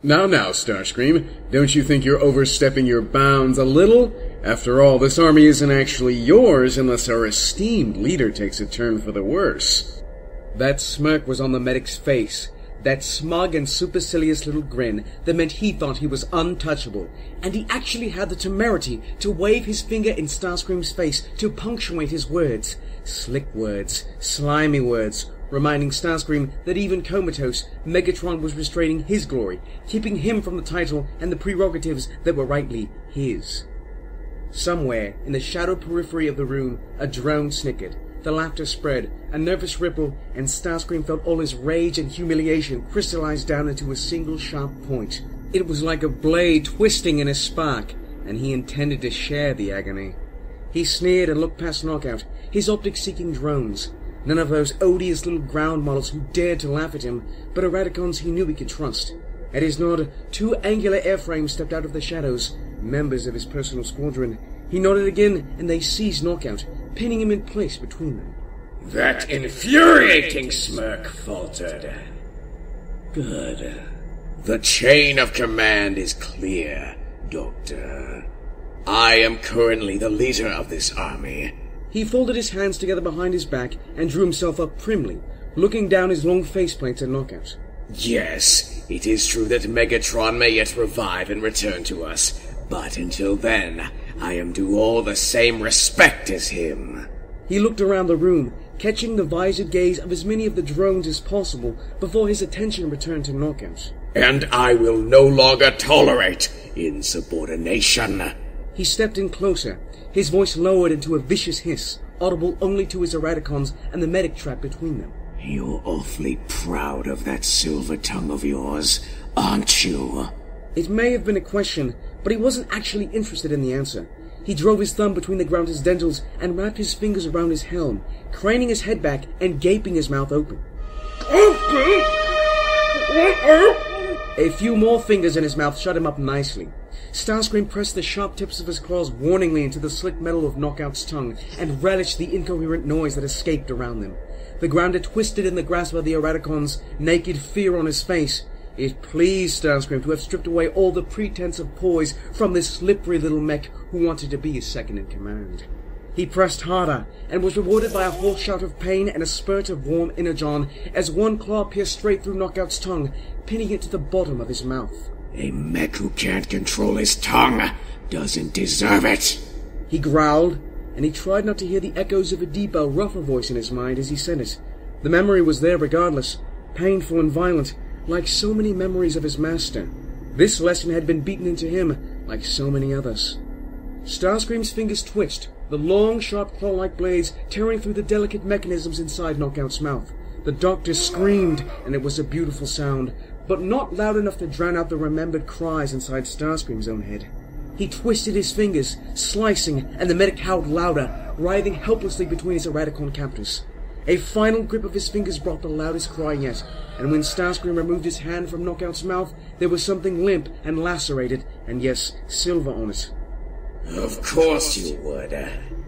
Now, Starscream, don't you think you're overstepping your bounds a little? After all, this army isn't actually yours unless our esteemed leader takes a turn for the worse. That smirk was on the medic's face. That smug and supercilious little grin that meant he thought he was untouchable. And he actually had the temerity to wave his finger in Starscream's face to punctuate his words. Slick words, slimy words, reminding Starscream that even comatose, Megatron was restraining his glory, keeping him from the title and the prerogatives that were rightly his. Somewhere, in the shadow periphery of the room, a drone snickered. The laughter spread, a nervous ripple, and Starscream felt all his rage and humiliation crystallize down into a single sharp point. It was like a blade twisting in a spark, and he intended to share the agony. He sneered and looked past Knockout, his optic-seeking drones. None of those odious little ground models who dared to laugh at him, but Eradicons he knew he could trust. At his nod, 2 angular airframes stepped out of the shadows, members of his personal squadron. He nodded again, and they seized Knockout, pinning him in place between them. That infuriating smirk faltered. Good. The chain of command is clear, Doctor. I am currently the leader of this army. He folded his hands together behind his back and drew himself up primly, looking down his long faceplates at Knockout. Yes, it is true that Megatron may yet revive and return to us, but until then, I am due all the same respect as him. He looked around the room, catching the visored gaze of as many of the drones as possible before his attention returned to Knockout. And I will no longer tolerate insubordination. He stepped in closer, his voice lowered into a vicious hiss, audible only to his Eradicons and the medic trap between them. You're awfully proud of that silver tongue of yours, aren't you? It may have been a question, but he wasn't actually interested in the answer. He drove his thumb between the Grounded's dentals and wrapped his fingers around his helm, craning his head back and gaping his mouth open. A few more fingers in his mouth shut him up nicely. Starscream pressed the sharp tips of his claws warningly into the slick metal of Knockout's tongue and relished the incoherent noise that escaped around them. The Grounded twisted in the grasp of the Eradicons, naked fear on his face. It pleased Starscream to have stripped away all the pretense of poise from this slippery little mech who wanted to be his second-in-command. He pressed harder, and was rewarded by a hoarse shout of pain and a spurt of warm energon as one claw pierced straight through Knockout's tongue, pinning it to the bottom of his mouth. A mech who can't control his tongue doesn't deserve it. He growled, and he tried not to hear the echoes of a deeper, rougher voice in his mind as he said it. The memory was there regardless, painful and violent, like so many memories of his master. This lesson had been beaten into him, like so many others. Starscream's fingers twitched, the long, sharp claw-like blades tearing through the delicate mechanisms inside Knockout's mouth. The doctor screamed, and it was a beautiful sound, but not loud enough to drown out the remembered cries inside Starscream's own head. He twisted his fingers, slicing, and the medic howled louder, writhing helplessly between his Eradicon captors. A final grip of his fingers brought the loudest cry yet, and when Starscream removed his hand from Knockout's mouth, there was something limp and lacerated, and yes, silver on it. Of course you would.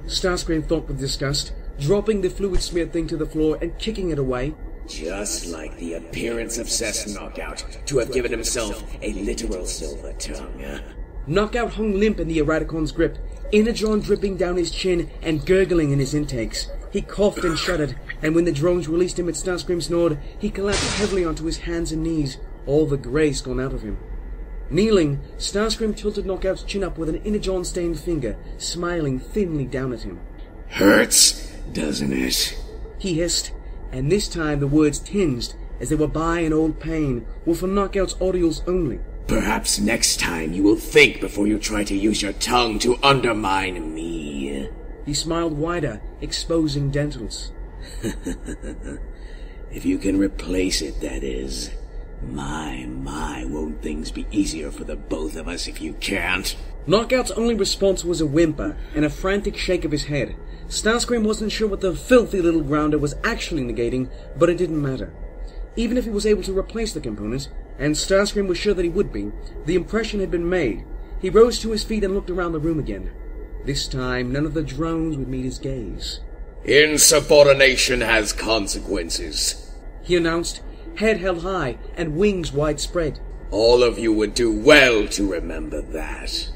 Starscream thought with disgust, dropping the fluid-smeared thing to the floor and kicking it away. Just like the appearance-obsessed Knockout to have given himself a literal silver tongue. Knockout hung limp in the Eradicon's grip, energon dripping down his chin and gurgling in his intakes. He coughed and shuddered, and when the drones released him at Starscream's nod, he collapsed heavily onto his hands and knees, all the grace gone out of him. Kneeling, Starscream tilted Knockout's chin up with an energon-stained finger, smiling thinly down at him. Hurts, doesn't it? He hissed, and this time the words tinged, as they were by an old pain, were for Knockout's audials only. Perhaps next time you will think before you try to use your tongue to undermine me. He smiled wider, exposing dentals. If you can replace it, that is. My, won't things be easier for the both of us if you can't? Knockout's only response was a whimper and a frantic shake of his head. Starscream wasn't sure what the filthy little grounder was actually negating, but it didn't matter. Even if he was able to replace the component, and Starscream was sure that he would be, the impression had been made. He rose to his feet and looked around the room again. This time, none of the drones would meet his gaze. Insubordination has consequences, he announced, head held high and wings widespread. All of you would do well to remember that.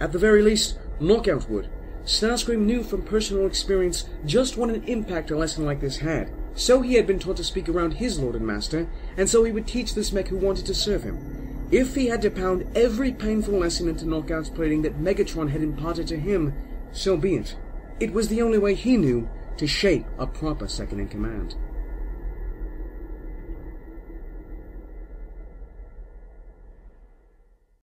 At the very least, Knockout would. Starscream knew from personal experience just what an impact a lesson like this had. So he had been taught to speak around his Lord and Master, and so he would teach this mech who wanted to serve him. If he had to pound every painful lesson into Knockout's plating that Megatron had imparted to him, so be it. It was the only way he knew to shape a proper second-in-command.